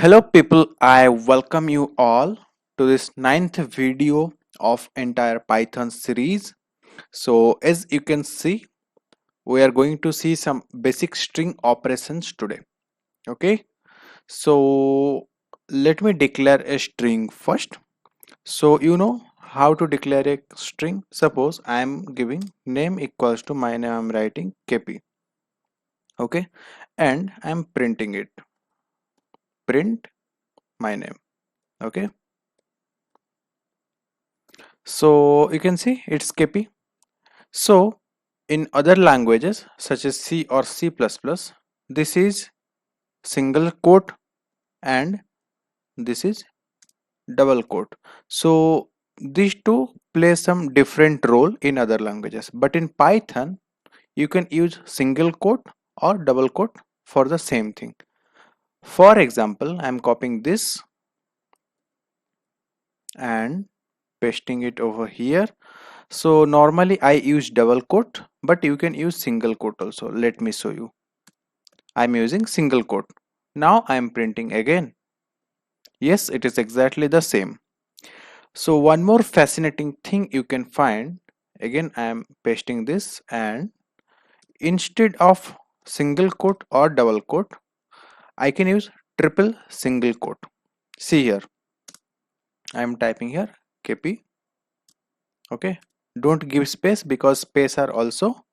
Hello people, I welcome you all to this ninth video of entire Python series. So as you can see, we are going to see some basic string operations today. Okay, so let me declare a string first. So you know how to declare a string. Suppose I am giving name equals to my name, I am writing KP. Okay, and I am printing it. Print my name. Okay, so you can see it's KP. So in other languages such as C or C++, this is single quote and this is double quote. So these two play some different role in other languages, but in Python you can use single quote or double quote for the same thing. For example, I am copying this and pasting it over here. So normally I use double quote, but you can use single quote also. Let me show you. I'm using single quote. Now I'm printing again. Yes, it is exactly the same. So one more fascinating thing you can find, again I am pasting this, and instead of single quote or double quote, I can use triple single quote. See here, I am typing here KP. Okay, don't give space because space are also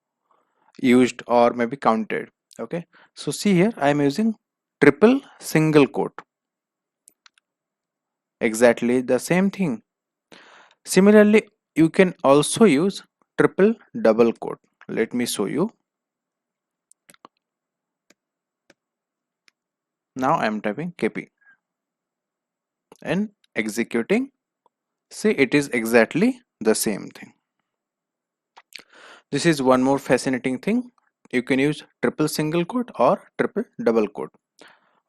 used or maybe counted. Okay, so see here I am using triple single quote. Exactly the same thing. Similarly, you can also use triple double quote. Let me show you. Now I am typing KP and executing. See, it is exactly the same thing. This is one more fascinating thing. You can use triple single quote or triple double quote.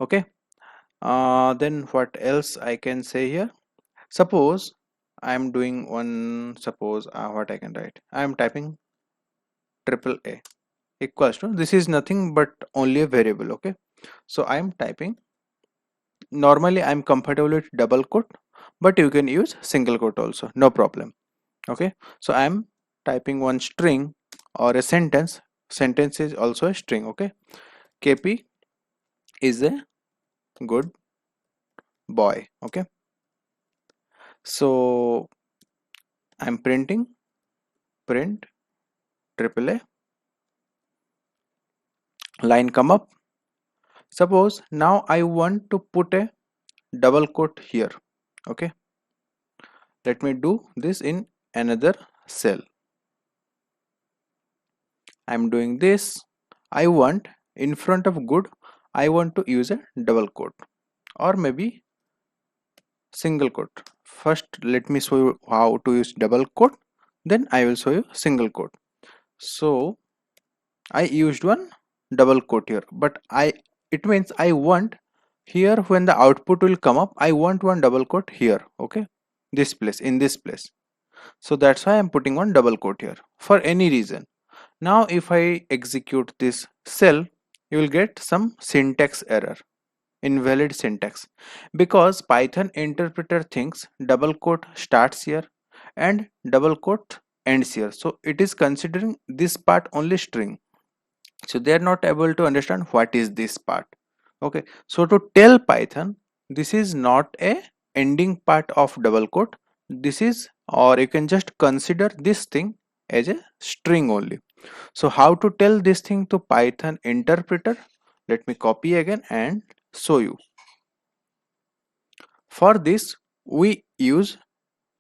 Okay. Then what else I can say here? Suppose I am doing one. Suppose what I can write. I am typing triple A equals to, this is nothing but only a variable. Okay, so I am typing, normally I'm comfortable with double quote, but you can use single quote also, no problem. Okay, so I'm typing one string or a sentence is also a string. Okay, KP is a good boy. Okay, so I'm printing, print triple A, line come up. Suppose now I want to put a double quote here. Okay, let me do this in another cell. I'm doing this. I want, in front of good, I want to use a double quote or maybe single quote. First let me show you how to use double quote, then I will show you single quote. So I used one double quote here, but it means I want here, when the output will come up, I want one double quote here. Okay, this place, in this place. So that's why I'm putting one double quote here for any reason. Now if I execute this cell, you will get some syntax error, invalid syntax, because Python interpreter thinks double quote starts here and double quote ends here. So it is considering this part only string. So they are not able to understand what is this part. Okay, so to tell Python this is not a ending part of double quote, this is, or you can just consider this thing as a string only. So how to tell this thing to Python interpreter? Let me copy again and show you. For this we use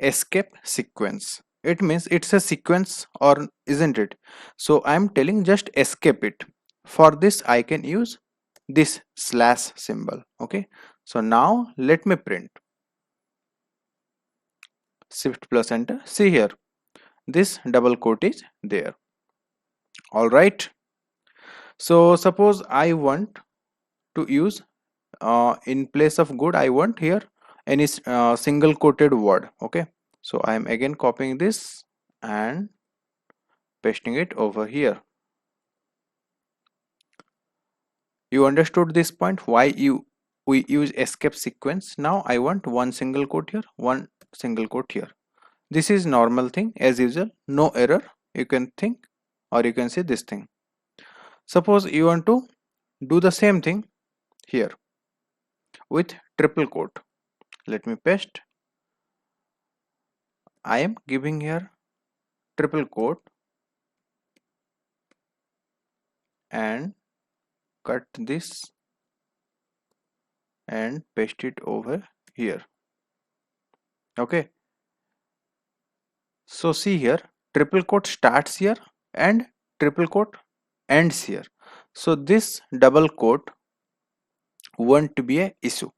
escape sequence. It means it's a sequence, or isn't it? So I'm telling just escape it. For this I can use this slash symbol. Okay, so now let me print. Shift plus enter. See here, this double quote is there. All right, so suppose I want to use, in place of good, I want here any single quoted word. Okay, so I am again copying this and pasting it over here. You understood this point, why you we use escape sequence. Now I want one single quote here, one single quote here. This is normal thing as usual, no error. You can think or you can say this thing. Suppose you want to do the same thing here with triple quote. Let me paste. I am giving here triple quote and cut this and paste it over here. Okay, so see here, triple quote starts here and triple quote ends here. So this double quote won't be a issue.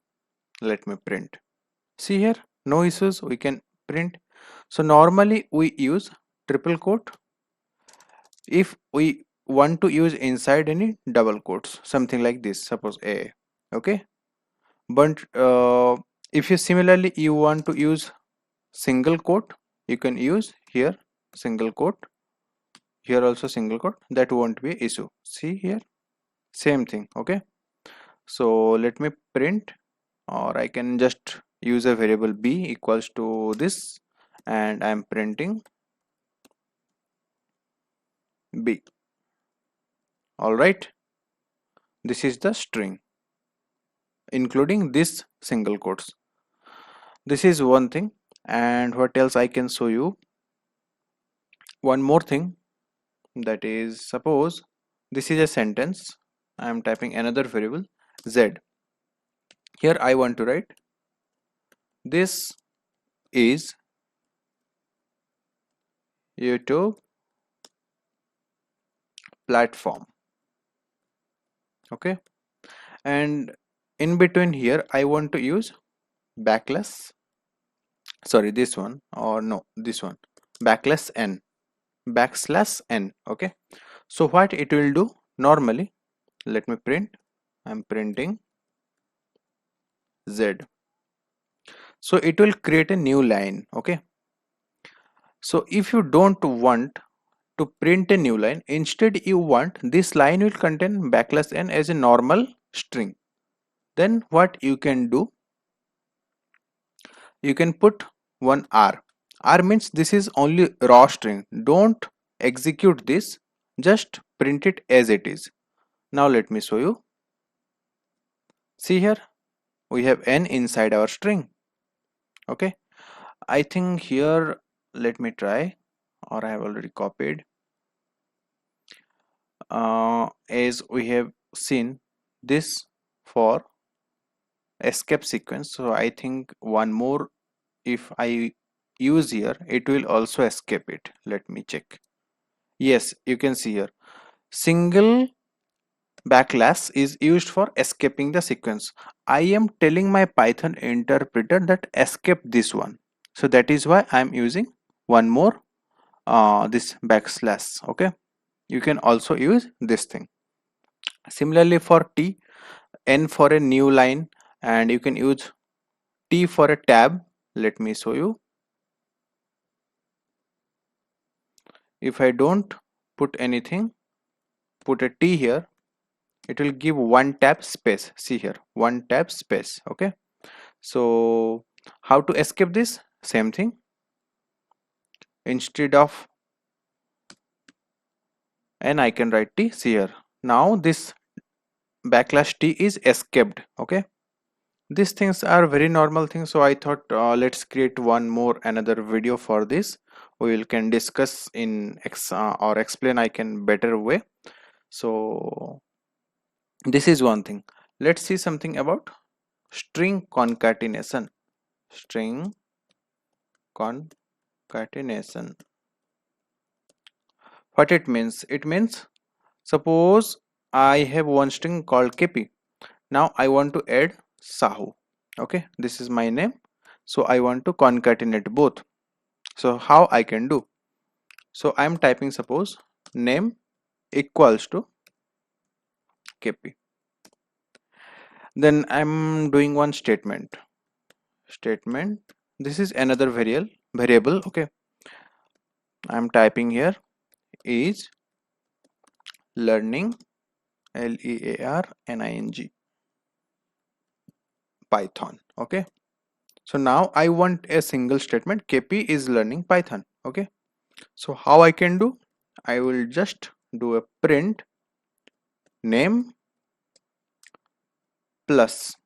Let me print. See here, no issues, we can print. So normally we use triple quote if we want to use inside any double quotes, something like this, suppose a. Okay, but if you similarly you want to use single quote, you can use here single quote, here also single quote, that won't be issue. See here, same thing. Okay, so let me print, or I can just use a variable b equals to this and I am printing b. All right, this is the string including this single quotes. This is one thing. And what else I can show you? One more thing, that is, suppose this is a sentence. I am typing another variable z. Here I want to write this is YouTube platform. Okay, and in between here I want to use backlash, sorry, this one, or no, this one, backlash n, backslash n. Okay, so what it will do normally, let me print. I'm printing z, so it will create a new line. Okay, so if you don't want to print a new line, instead you want this line will contain backlash n as a normal string, then what you can do, you can put one r. R means this is only raw string, don't execute this, just print it as it is. Now let me show you. See here, we have n inside our string. Okay, I think here, let me try, or I have already copied. As we have seen this for escape sequence, so I think one more, if I use here, it will also escape it. Let me check. Yes, you can see here, single backlash is used for escaping the sequence. I am telling my Python interpreter that escape this one, so that is why I am using one more this backslash. Okay, you can also use this thing. Similarly for t, n for a new line, and you can use t for a tab. Let me show you. If I don't put anything, put a t here, it will give one tab space. See here, one tab space. Okay, so how to escape this? Same thing, instead of n I can write t. See here, now this backlash t is escaped. Okay, these things are very normal things, so I thought let's create one more another video for this. We will can discuss in or explain I can better way. So this is one thing. Let's see something about string concatenation. String concatenation, what it means? It means, suppose I have one string called KP. Now I want to add Sahu. Okay, this is my name, so I want to concatenate both. So how I can do? So I am typing, suppose name equals to KP. Then I'm doing one statement. This is another variable. Okay, I'm typing here is learning, learning. Python. Okay, so now I want a single statement, KP is learning Python. Okay, so how I can do? I will just do a print name plus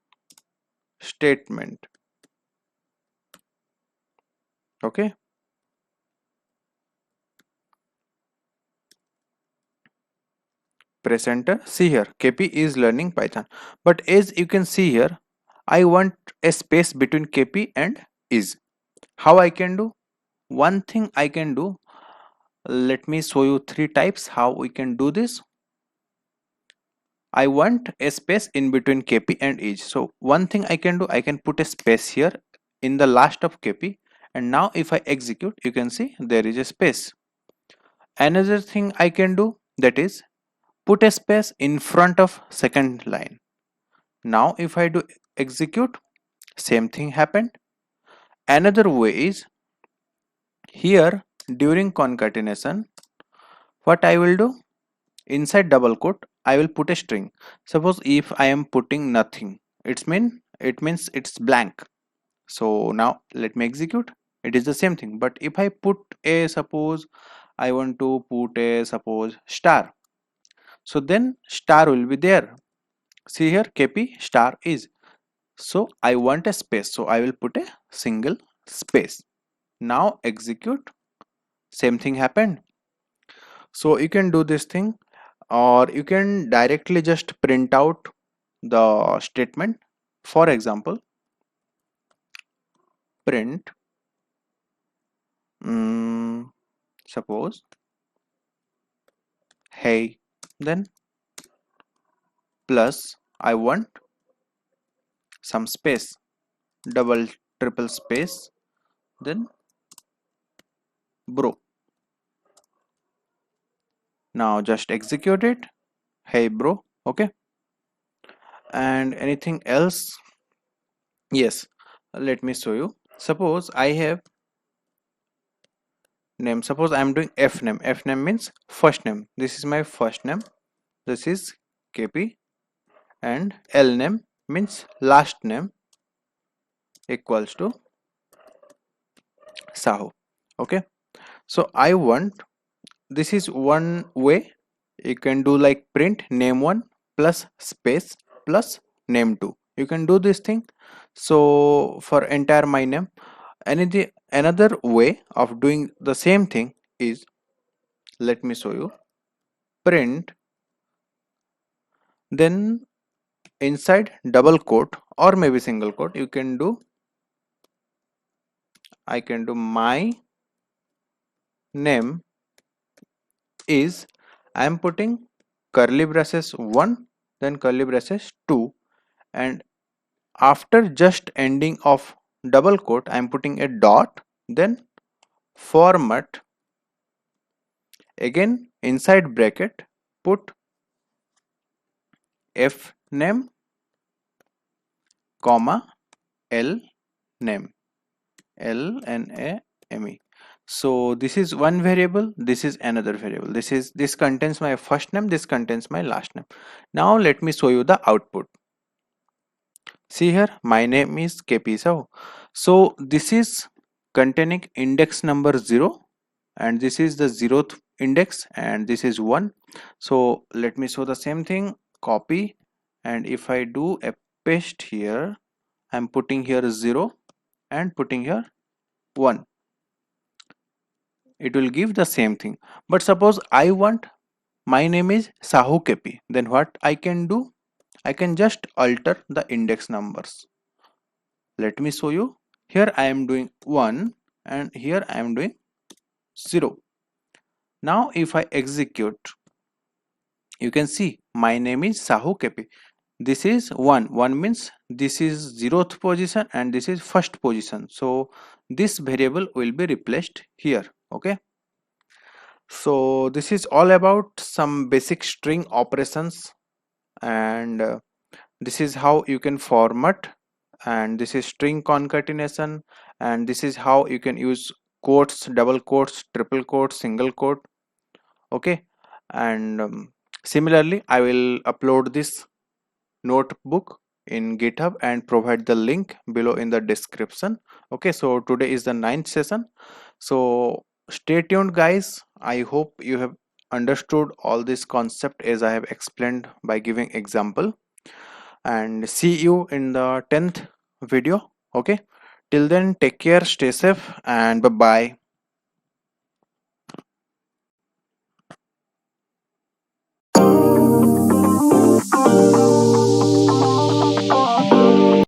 statement. Okay, press enter. See here, KP is learning Python, but as you can see here, I want a space between KP and is. How I can do? One thing I can do, let me show you three types how we can do this. I want a space in between KP and is. So one thing I can do, I can put a space here in the last of KP, and now if I execute, you can see there is a space. Another thing I can do, that is put a space in front of second line. Now if I do execute, same thing happened. Another way is here during concatenation, what I will do, inside double quote I will put a string. Suppose if I am putting nothing, it means it's blank. So now let me execute, it is the same thing. But if I put a, suppose I want to put a, suppose star, so then star will be there. See here, KP star is. So I want a space, so I will put a single space. Now execute, same thing happened. So you can do this thing, or you can directly just print out the statement. For example, print suppose hey, then plus I want some space, double triple space, then bro. Now just execute it, hey bro. Okay, and anything else? Yes, let me show you. Suppose I have name, suppose I am doing f name. F name means first name. This is my first name, this is KP, and L name means last name equals to Sahu. Okay, so I want, this is one way you can do, like print name1 plus space plus name2. You can do this thing. So for entire my name, another way of doing the same thing is, let me show you, print, then inside double quote or maybe single quote, you can do, I can do my name is, I am putting curly braces 1, then curly braces 2, and after just ending of double quote I am putting a dot, then format, again inside bracket put f name comma l name, LNAME. So this is one variable, this is another variable, this contains my first name, this contains my last name. Now let me show you the output. See here, my name is KP Sahu. So this is containing index number 0, and this is the 0th index, and this is 1. So let me show the same thing, copy, and if I do a paste here, I'm putting here 0 and putting here 1. It will give the same thing. But suppose I want, my name is Sahu KP, then what I can do? I can just alter the index numbers. Let me show you. Here I am doing 1 and here I am doing 0. Now if I execute, you can see my name is Sahu KP. This is 1. 1 means this is 0th position and this is first position. So this variable will be replaced here. Okay. So this is all about some basic string operations, and this is how you can format, and this is string concatenation, and this is how you can use quotes, double quotes, triple quotes, single quote. Okay, and similarly I will upload this notebook in GitHub and provide the link below in the description. Okay, so today is the 9th session. So stay tuned guys. I hope you have understood all this concept as I have explained by giving example, and see you in the 10th video. Okay, till then take care, stay safe, and bye bye.